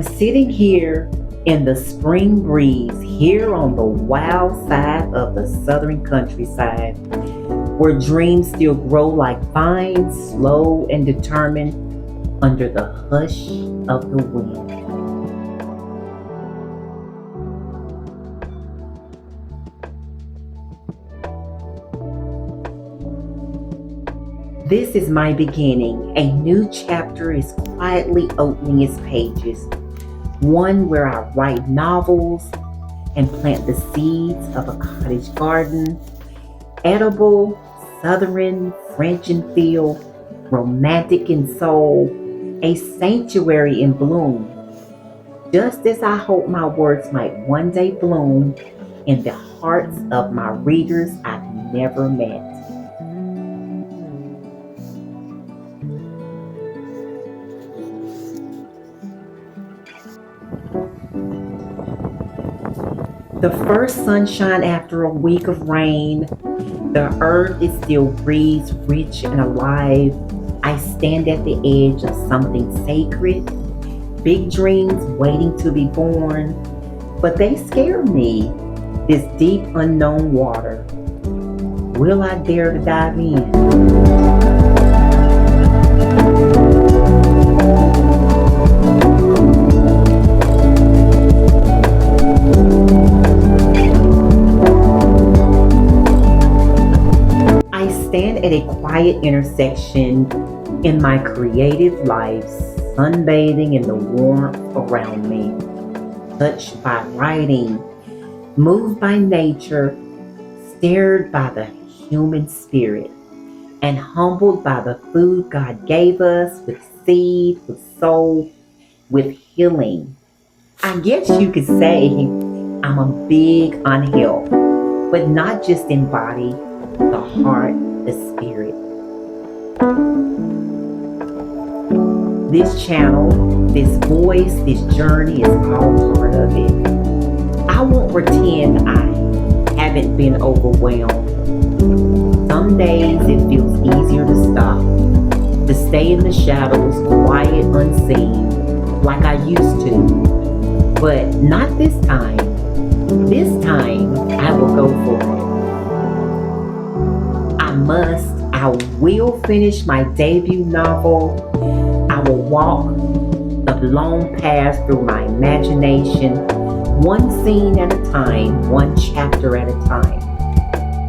sitting here in the spring breeze, here on the wild side of the southern countryside, where dreams still grow like vines, slow and determined under the hush of the wind. This is my beginning. A new chapter is quietly opening its pages. One where I write novels and plant the seeds of a cottage garden. Edible, southern, French in feel, romantic in soul, a sanctuary in bloom. Just as I hope my words might one day bloom in the hearts of my readers I've never met. The first sunshine after a week of rain, the earth is still breathes rich and alive. I stand at the edge of something sacred, big dreams waiting to be born, but they scare me, this deep unknown water. Will I dare to dive in? Stand at a quiet intersection in my creative life, sunbathing in the warmth around me, touched by writing, moved by nature, stirred by the human spirit, and humbled by the food God gave us with seed, with soul, with healing. I guess you could say I'm a big on health, but not just in body, the heart, the spirit. This channel, this voice, this journey is all part of it. I won't pretend I haven't been overwhelmed. Some days it feels easier to stop, to stay in the shadows, quiet, unseen, like I used to. But not this time. This time I will go for it. I will finish my debut novel. I will walk the long path through my imagination, one scene at a time, one chapter at a time,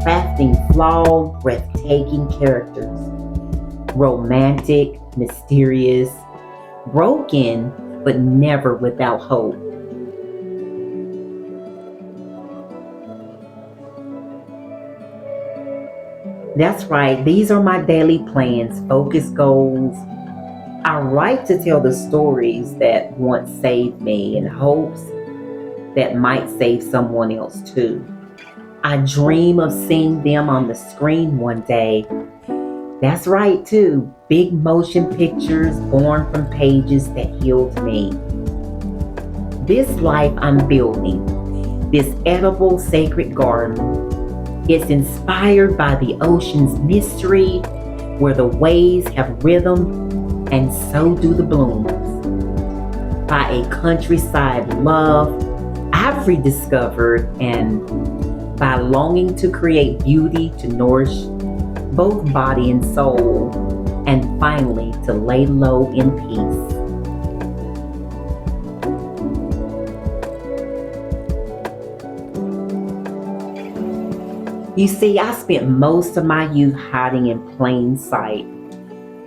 crafting flawed, breathtaking characters, romantic, mysterious, broken, but never without hope. That's right, these are my daily plans, focus goals. I write to tell the stories that once saved me in hopes that might save someone else too. I dream of seeing them on the screen one day. That's right too, big motion pictures born from pages that healed me. This life I'm building, this edible sacred garden, it's inspired by the ocean's mystery, where the waves have rhythm and so do the blooms. By a countryside love I've rediscovered, and by longing to create beauty to nourish both body and soul, and finally to lay low in peace. You see, I spent most of my youth hiding in plain sight,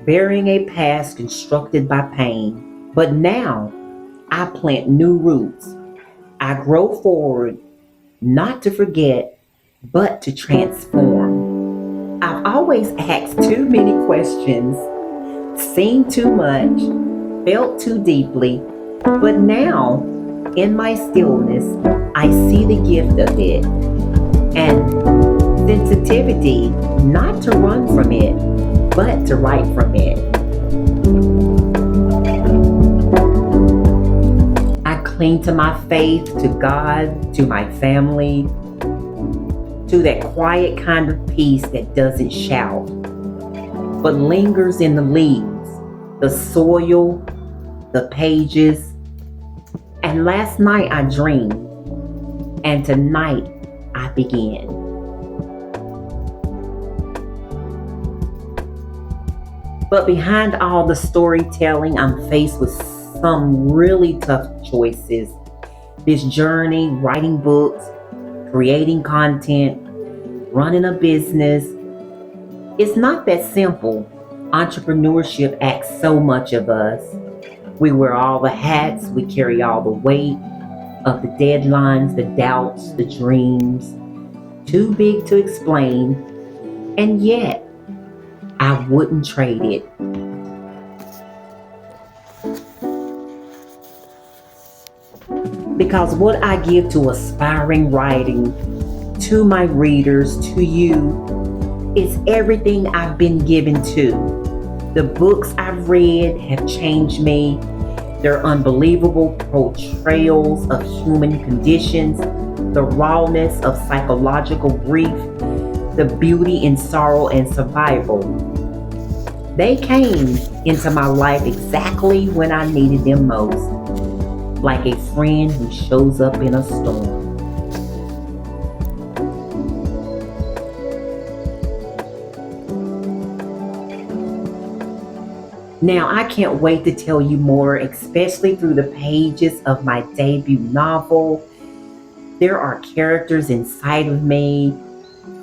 burying a past constructed by pain. But now, I plant new roots. I grow forward, not to forget, but to transform. I've always asked too many questions, seen too much, felt too deeply, but now, in my stillness, I see the gift of it. And sensitivity, not to run from it, but to write from it. I cling to my faith, to God, to my family, to that quiet kind of peace that doesn't shout, but lingers in the leaves, the soil, the pages, And last night I dreamed, and tonight I begin. But behind all the storytelling, I'm faced with some really tough choices. This journey, writing books, creating content, running a business, it's not that simple. Entrepreneurship asks so much of us. We wear all the hats, we carry all the weight of the deadlines, the doubts, the dreams, too big to explain, and yet I wouldn't trade it. Because what I give to aspiring writing, to my readers, to you, is everything I've been given to. The books I've read have changed me. They're unbelievable portrayals of human conditions, the rawness of psychological grief, the beauty in sorrow and survival. They came into my life exactly when I needed them most, like a friend who shows up in a storm. Now, I can't wait to tell you more, especially through the pages of my debut novel. There are characters inside of me,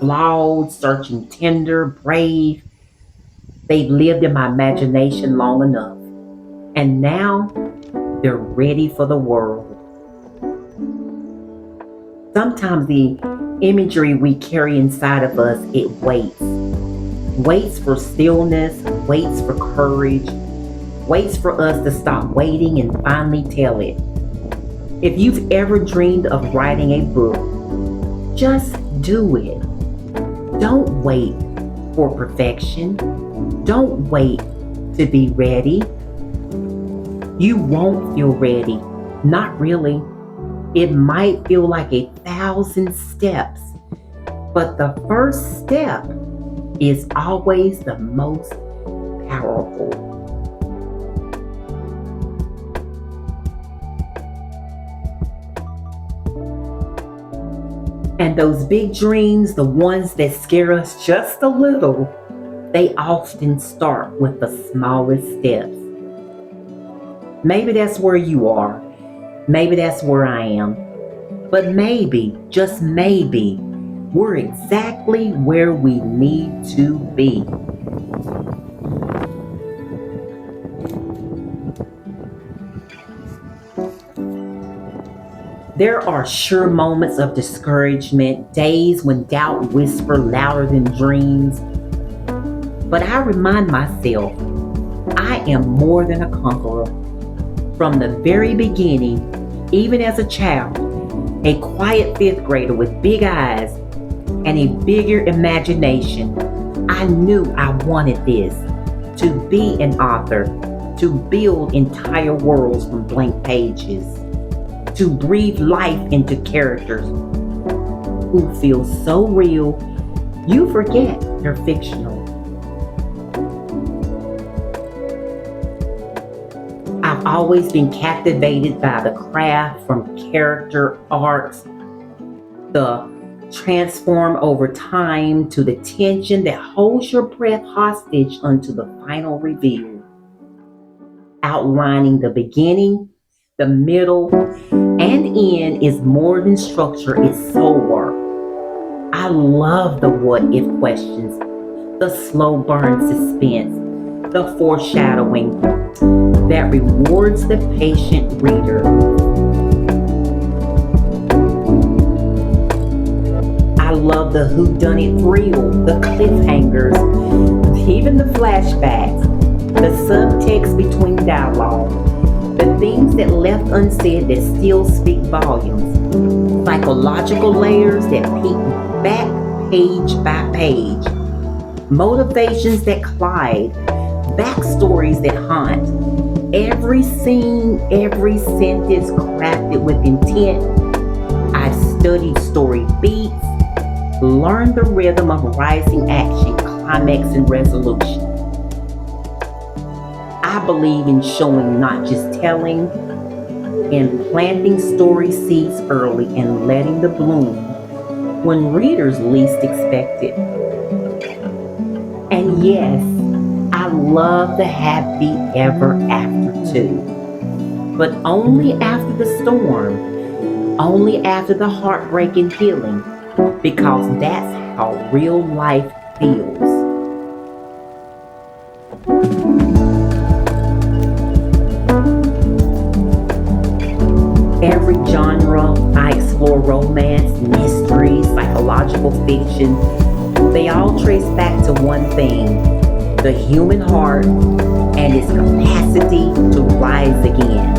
flawed, searching, tender, brave. They've lived in my imagination long enough, and now they're ready for the world. Sometimes the imagery we carry inside of us, it waits for stillness, waits for courage, waits for us to stop waiting and finally tell it. If you've ever dreamed of writing a book, just do it. Don't wait for perfection. Don't wait to be ready. You won't feel ready. Not really. It might feel like 1,000 steps, but the first step is always the most powerful. And those big dreams, the ones that scare us just a little, they often start with the smallest steps. Maybe that's where you are. Maybe that's where I am. But maybe, just maybe, we're exactly where we need to be. There are sure moments of discouragement, days when doubt whispers louder than dreams. But I remind myself, I am more than a conqueror. From the very beginning, even as a child, a quiet fifth grader with big eyes and a bigger imagination, I knew I wanted this, to be an author, to build entire worlds from blank pages, to breathe life into characters who feel so real, you forget they're fictional. I've always been captivated by the craft, from character arcs, the transform over time, to the tension that holds your breath hostage until the final reveal. Outlining the beginning, the middle, and end is more than structure, it's soul work. I love the what if questions, the slow burn suspense, the foreshadowing that rewards the patient reader. I love the whodunit thrill, the cliffhangers, even the flashbacks, the subtext between dialogue, the things that left unsaid that still speak volumes, psychological layers that peek back page by page, motivations that collide, backstories that haunt. Every scene, every sentence crafted with intent. I've studied story beats, learned the rhythm of rising action, climax, and resolution. I believe in showing, not just telling. in planting story seeds early and letting them bloom when readers least expect it. And yes, I love the happy ever after too, but only after the storm, only after the heartbreak and healing, because that's how real life feels. Every genre I explore: romance, mystery, psychological fiction. They all trace back to one thing: the human heart and its capacity to rise again.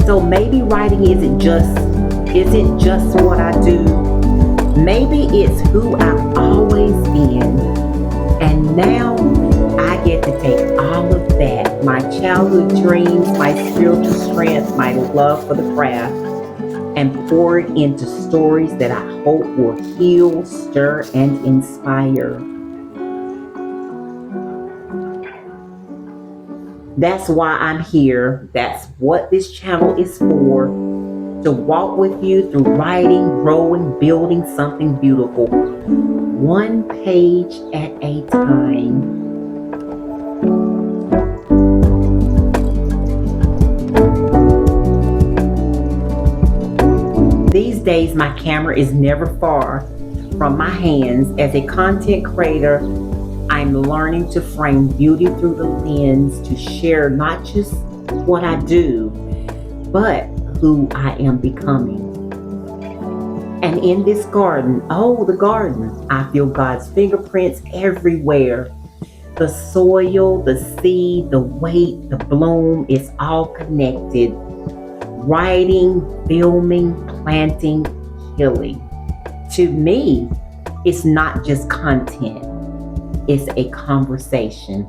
So maybe writing isn't just what I do. Maybe it's who I've always been. And now I get to take all of that, my childhood dreams, my spiritual strength, my love for the craft, and pour it into stories that I hope will heal, stir, and inspire. That's why I'm here. That's what this channel is for. To walk with you through writing, growing, building something beautiful, one page at a time. These days, my camera is never far from my hands. As a content creator, I'm learning to frame beauty through the lens, to share not just what I do, but who I am becoming. And in this garden, oh, the garden, I feel God's fingerprints everywhere. The soil, the seed, the weight, the bloom, it's all connected. Writing, filming, planting, healing. To me, it's not just content, it's a conversation.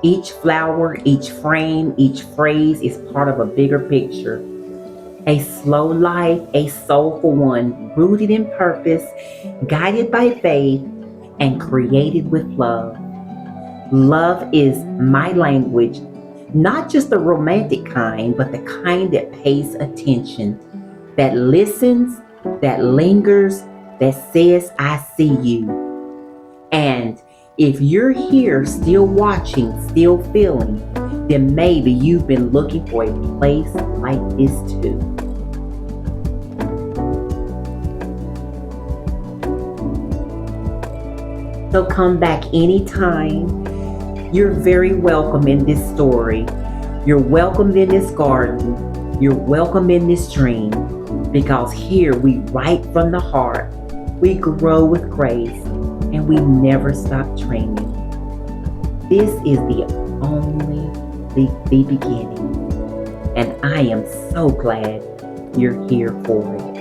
Each flower, each frame, each phrase is part of a bigger picture. A slow life, a soulful one, rooted in purpose, guided by faith, and created with love. Love is my language, not just the romantic kind, but the kind that pays attention, that listens, that lingers, that says, I see you. And if you're here still watching, still feeling, then maybe you've been looking for a place like this too. So come back anytime. You're very welcome in this story. You're welcome in this garden. You're welcome in this dream. Because here we write from the heart. We grow with grace. And we never stop dreaming. This is the beginning. And I am so glad you're here for it.